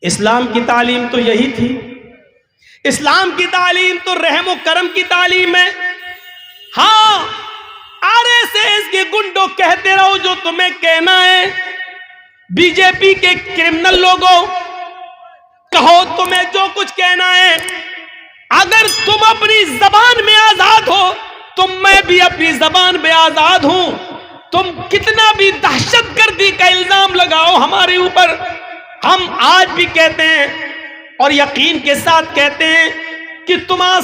اسلام کی تعلیم تو یہی تھی. اسلام کی تعلیم تو رحم و کرم کی تعلیم ہے. ہاں RSS کے گنڈوں کہتے رہو جو تمہیں کہنا ہے. بی جے پی کے کرمنل لوگوں کہو تمہیں جو کچھ کہنا ہے. اگر تم اپنی زبان میں آزاد ہو تو میں بھی اپنی زبان میں آزاد ہوں. تم کتنا بھی دہشت گردی کا الزام لگاؤ ہمارے اوپر، ہم آج بھی کہتے ہیں اور یقین کے ساتھ کہتے ہیں کہ تم آج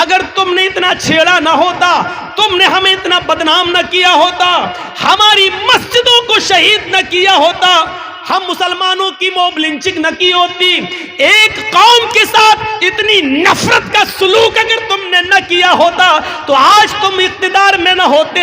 اگر تم نے اتنا چھیڑا نہ ہوتا، تم نے ہمیں اتنا بدنام نہ کیا ہوتا، ہماری مسجدوں کو شہید نہ کیا ہوتا، ہم مسلمانوں کی موب لنچنگ نہ کی ہوتی، ایک قوم کے ساتھ اتنی نفرت کا سلوک اگر تم نے نہ کیا ہوتا تو آج تم اقتدار میں نہ ہوتے،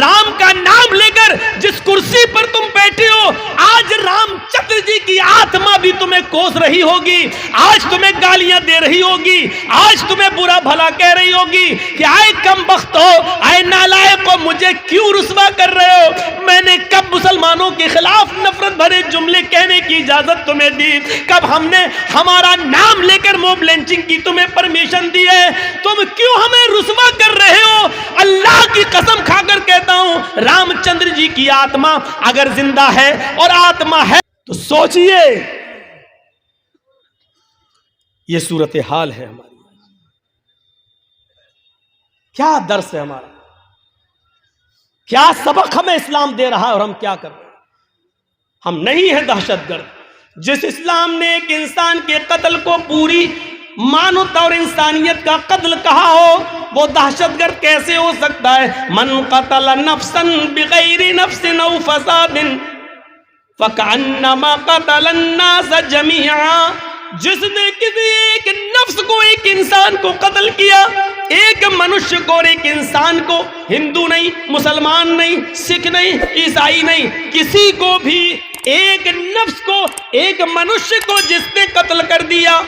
رام کا نام لے کر جس کرسی پر تم بیٹھے ہو، آج رام چندر جی کی آتما بھی تمہیں کوس رہی ہوگی، آج تمہیں گالیاں دے رہی ہوگی، آج تمہیں برا بھلا کہہ رہی ہوگی کہ آئے کم بخت ہو، آئے نالائق ہو، مجھے کیوں رسوا کر رہے ہو؟ میں نے کب مسلمانوں کے خلاف نفرت بھرے جملے کہنے کی اجازت تمہیں دی؟ کب ہم نے ہمارا نام لے کر موب لنچنگ کی تمہیں پرمیشن دی ہے؟ تم کیوں ہمیں رسوا کر رہے ہو؟ اللہ کی قسم کھا کر کہتا ہوں، رام چندر جی کی آتما اگر زندہ ہے اور آتما ہے تو سوچئے یہ صورتحال ہے ہماری. کیا درس ہے ہمارا؟ کیا سبق ہمیں اسلام دے رہا ہے اور ہم کیا کر رہے ہیں؟ ہم نہیں ہیں دہشت گرد. جس اسلام نے ایک انسان کے قتل کو پوری مانوتا اور انسانیت کا قتل کہا ہو، وہ دہشت گرد کیسے ہو سکتا ہے؟ من قتل نفسا بغیر نفس او فساد فکأنما قتل الناس جميعا. جس نے کسی ایک نفس کو، ایک انسان کو قتل کیا، ایک منشیہ کو اور ایک انسان کو، ہندو نہیں، مسلمان نہیں، سکھ نہیں، عیسائی نہیں، کسی کو بھی ایک نفس کو، ایک منشیہ کو جس نے قتل کر دیا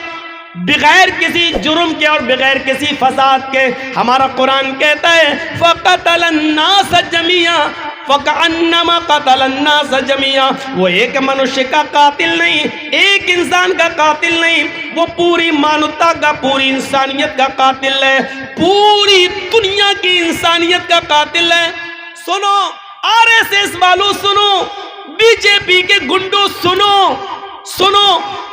بغیر کسی جرم کے اور بغیر کسی فساد کے، ہمارا قرآن کہتا ہے فَقَتَلَ النَّاسَ جَمِيعًا فَكَأَنَّمَا قَتَلَ النَّاسَ جَمِيعًا. وہ ایک منشیہ کا قاتل نہیں، ایک انسان کا قاتل نہیں، وہ پوری مانوتا کا، پوری انسانیت کا قاتل ہے، پوری دنیا کی انسانیت کا قاتل ہے. سنو RSS والوں، سنو بی جے پی کے گنڈوں، سنو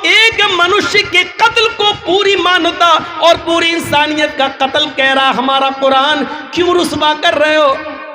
ایک منشیہ کے قتل کو پوری مانوتا اور پوری انسانیت کا قتل کہہ رہا ہمارا قرآن. کیوں رسوا کر رہے ہو؟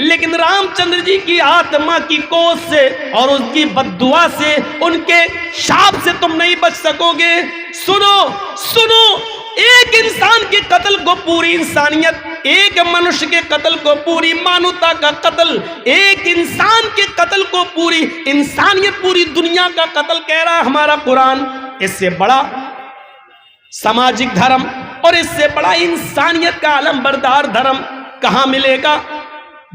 لیکن رام چندر جی کی آتما کی کوس سے اور اس کی بد دعا سے، ان کے شاپ سے تم نہیں بچ سکو گے. سنو ایک انسان کے قتل کو پوری انسانیت، ایک منشیہ کے قتل کو پوری مانوتا کا قتل، ایک انسان کے قتل کو پوری انسانیت، پوری دنیا کا قتل کہہ رہا ہمارا قرآن. اس سے بڑا سماجک دھرم اور اس سے بڑا انسانیت کا علم بردار دھرم کہاں ملے گا؟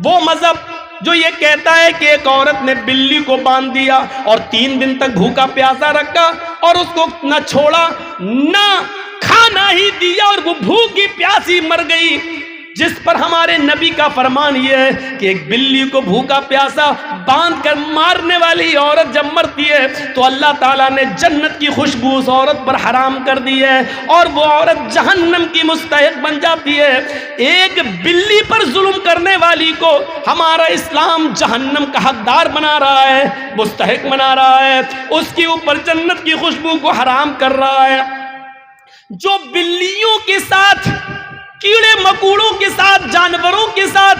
وہ مذہب جو یہ کہتا ہے کہ ایک عورت نے بلی کو باندھ دیا اور 3 دن تک بھوکا پیاسا رکھا اور اس کو نہ چھوڑا نہ کھانا ہی دیا اور وہ بھوکی پیاسی مر گئی، جس پر ہمارے نبی کا فرمان یہ ہے کہ ایک بلی کو بھوکا پیاسا باندھ کر مارنے والی عورت جب مرتی ہے تو اللہ تعالیٰ نے جنت کی خوشبو اس عورت پر حرام کر دی ہے اور وہ عورت جہنم کی مستحق بن جاتی ہے. ایک بلی پر ظلم کرنے والی کو ہمارا اسلام جہنم کا حقدار بنا رہا ہے، مستحق بنا رہا ہے، اس کے اوپر جنت کی خوشبو کو حرام کر رہا ہے. جو بلیوں کے ساتھ، کیڑے مکوڑوں کے ساتھ، جانوروں کے ساتھ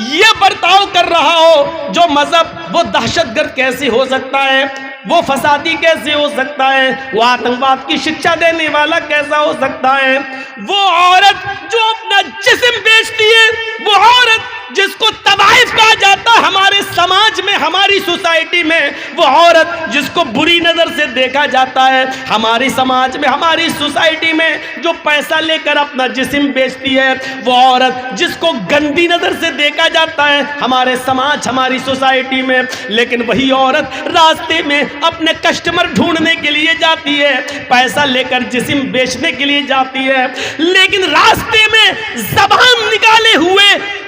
یہ برتاؤ کر رہا ہو، جو مذہب، وہ دہشت گرد کیسے ہو سکتا ہے؟ وہ فسادی کیسے ہو سکتا ہے؟ وہ آتنکواد کی شکشا دینے والا کیسا ہو سکتا ہے؟ وہ عورت جو اپنا جسم بیچتی ہے، وہ عورت جس کو طوائف کہا جاتا ہے ہمارے سماج میں، ہماری سوسائٹی میں، وہ عورت جس کو بری نظر سے دیکھا جاتا ہے ہماری سماج میں، ہماری سوسائٹی میں، جو پیسہ لے کر اپنا جسم بیچتی ہے، وہ عورت جس کو گندی نظر سے دیکھا جاتا ہے ہمارے سماج، ہماری سوسائٹی میں، لیکن وہی عورت راستے میں اپنے کسٹمر ڈھونڈنے کے لیے جاتی ہے، پیسہ لے کر جسم بیچنے کے لیے جاتی ہے، لیکن راستے میں زبان نکالے ہوئے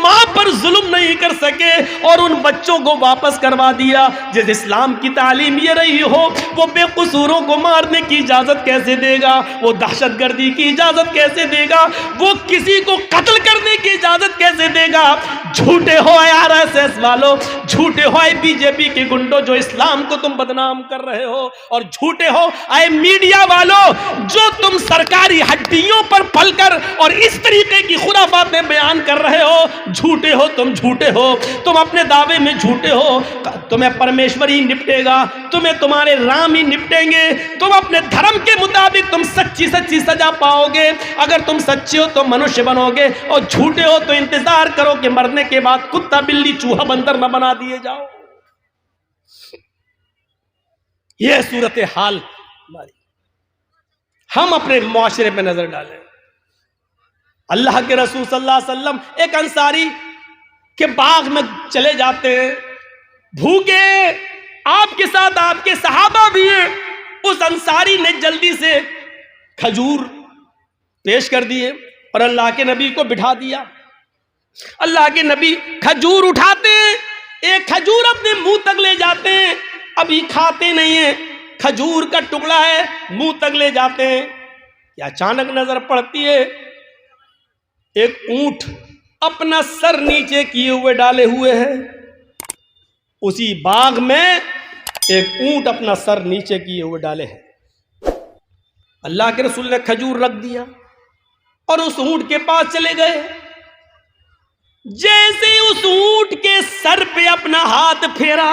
ماں پر ظلم نہیں کر سکے اور ان بچوں کو واپس کروا دیا. جس اسلام کی تعلیم یہ رہی ہو وہ بے قصوروں کو مارنے کی اجازت کیسے دے گا, وہ دہشت گردی کی اجازت کیسے دے گا, وہ کسی کو قتل کرنے کی اجازت کیسے دے گا؟ جھوٹے ہو RSS والو, جھوٹے ہو بی جے پی کے گنڈوں جو اسلام کو تم بدنام کر رہے ہو, اور جھوٹے ہو اے میڈیا والو جو تم سرکاری ہڈیوں پر پل کر اور اس طریقے کی خرافاتیں بیان کر رہے ہو. جھوٹے ہو تم, جھوٹے ہو تم, اپنے دعوے میں جھوٹے ہو. تمہیں پرمیشور ہی نپٹے گا, تمہیں تمہارے رام ہی نپٹیں گے. تم اپنے دھرم کے مطابق تم سچی سچی سزا پاؤ گے. اگر تم سچے ہو تو منوشیہ بنو گے, اور جھوٹے ہو تو انتظار کرو کہ مرنے کے بعد کتا بلی چوہا بندر نہ بنا دیے جاؤ. یہ صورتحال ہماری. ہم اپنے معاشرے پہ نظر ڈالیں. اللہ کے رسول صلی اللہ علیہ وسلم ایک انصاری کے باغ میں چلے جاتے ہیں, بھوکے, آپ کے ساتھ آپ کے صحابہ بھی ہیں. اس انصاری نے جلدی سے کھجور پیش کر دیے اور اللہ کے نبی کو بٹھا دیا. اللہ کے نبی کھجور اٹھاتے ہیں, ایک کھجور اپنے منہ تک لے جاتے ہیں, ابھی کھاتے نہیں ہیں, کھجور کا ٹکڑا ہے, منہ تک لے جاتے ہیں کہ اچانک نظر پڑتی ہے ایک اونٹ اپنا سر نیچے کیے ہوئے ڈالے ہوئے ہے. اسی باغ میں ایک اونٹ اپنا سر نیچے کیے ہوئے ڈالے ہے. اللہ کے رسول نے کھجور رکھ دیا اور اس اونٹ کے پاس چلے گئے. جیسے اس اونٹ کے سر پہ اپنا ہاتھ پھیرا,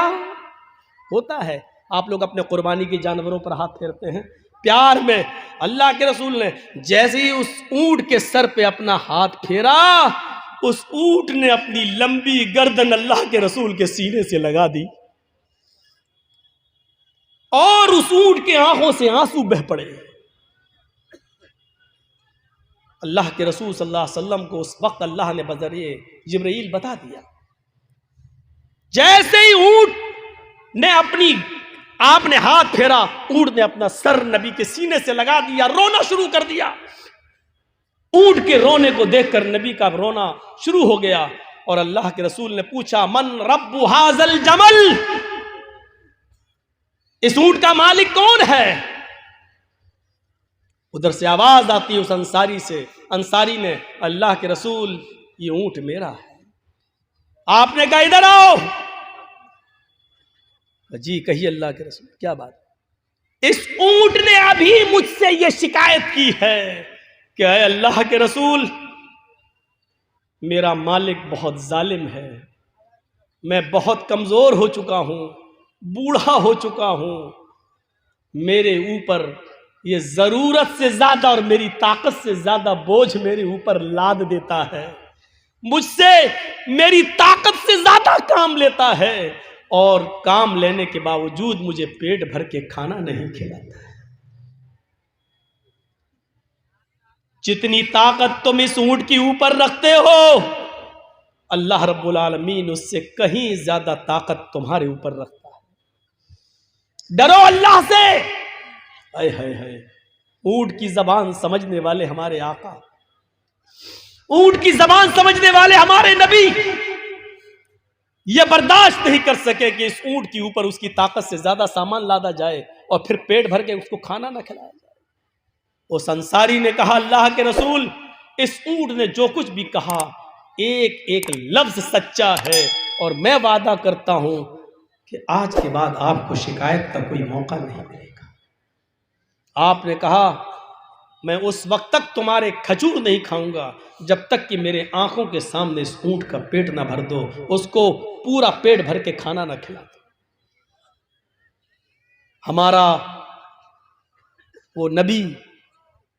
ہوتا ہے آپ لوگ اپنے قربانی کے جانوروں پر ہاتھ پھیرتے ہیں پیار میں, اللہ کے رسول نے جیسے ہی اس اونٹ کے سر پہ اپنا ہاتھ پھیرا, اس اونٹ نے اپنی لمبی گردن اللہ کے رسول کے سینے سے لگا دی اور اس اونٹ کے آنکھوں سے آنسو بہ پڑے. اللہ کے رسول صلی اللہ علیہ وسلم کو اس وقت اللہ نے بذریعہ جبرائیل بتا دیا. جیسے ہی اونٹ نے آپ نے ہاتھ پھیرا, اونٹ نے اپنا سر نبی کے سینے سے لگا دیا, رونا شروع کر دیا. اونٹ کے رونے کو دیکھ کر نبی کا رونا شروع ہو گیا اور اللہ کے رسول نے پوچھا من رب ھذا الجمل, اس اونٹ کا مالک کون ہے؟ ادھر سے آواز آتی اس انصاری سے, انصاری نے اللہ کے رسول یہ اونٹ میرا ہے. آپ نے کہا ادھر آؤ. جی کہیے اللہ کے رسول کیا بات؟ اس اونٹ نے ابھی مجھ سے یہ شکایت کی ہے کہ اے اللہ کے رسول میرا مالک بہت ظالم ہے, میں بہت کمزور ہو چکا ہوں, بوڑھا ہو چکا ہوں, میرے اوپر یہ ضرورت سے زیادہ اور میری طاقت سے زیادہ بوجھ میرے اوپر لاد دیتا ہے, مجھ سے میری طاقت سے زیادہ کام لیتا ہے اور کام لینے کے باوجود مجھے پیٹ بھر کے کھانا نہیں کھلاتا ہے. جتنی طاقت تم اس اونٹ کے اوپر رکھتے ہو اللہ رب العالمین اس سے کہیں زیادہ طاقت تمہارے اوپر رکھتا ہے. ڈرو اللہ سے. اے ہائے ہائے, اونٹ کی زبان سمجھنے والے ہمارے آقا, اونٹ کی زبان سمجھنے والے ہمارے نبی یہ برداشت نہیں کر سکے کہ اس اونٹ کے اوپر اس کی طاقت سے زیادہ سامان لادا جائے اور پھر پیٹ بھر کے اس کو کھانا نہ کھلایا جائے. اس انصاری نے کہا اللہ کے رسول اس اونٹ نے جو کچھ بھی کہا ایک ایک لفظ سچا ہے اور میں وعدہ کرتا ہوں کہ آج کے بعد آپ کو شکایت کا کوئی موقع نہیں ملے گا. آپ نے کہا میں اس وقت تک تمہارے کھجور نہیں کھاؤں گا جب تک کہ میرے آنکھوں کے سامنے اس اونٹ کا پیٹ نہ بھر دو, اس کو پورا پیٹ بھر کے کھانا نہ کھلا دو. ہمارا وہ نبی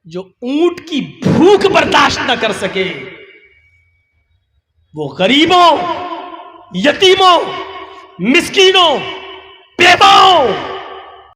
جو اونٹ کی بھوک برداشت نہ کر سکے, وہ غریبوں, یتیموں, مسکینوں, بیواؤں,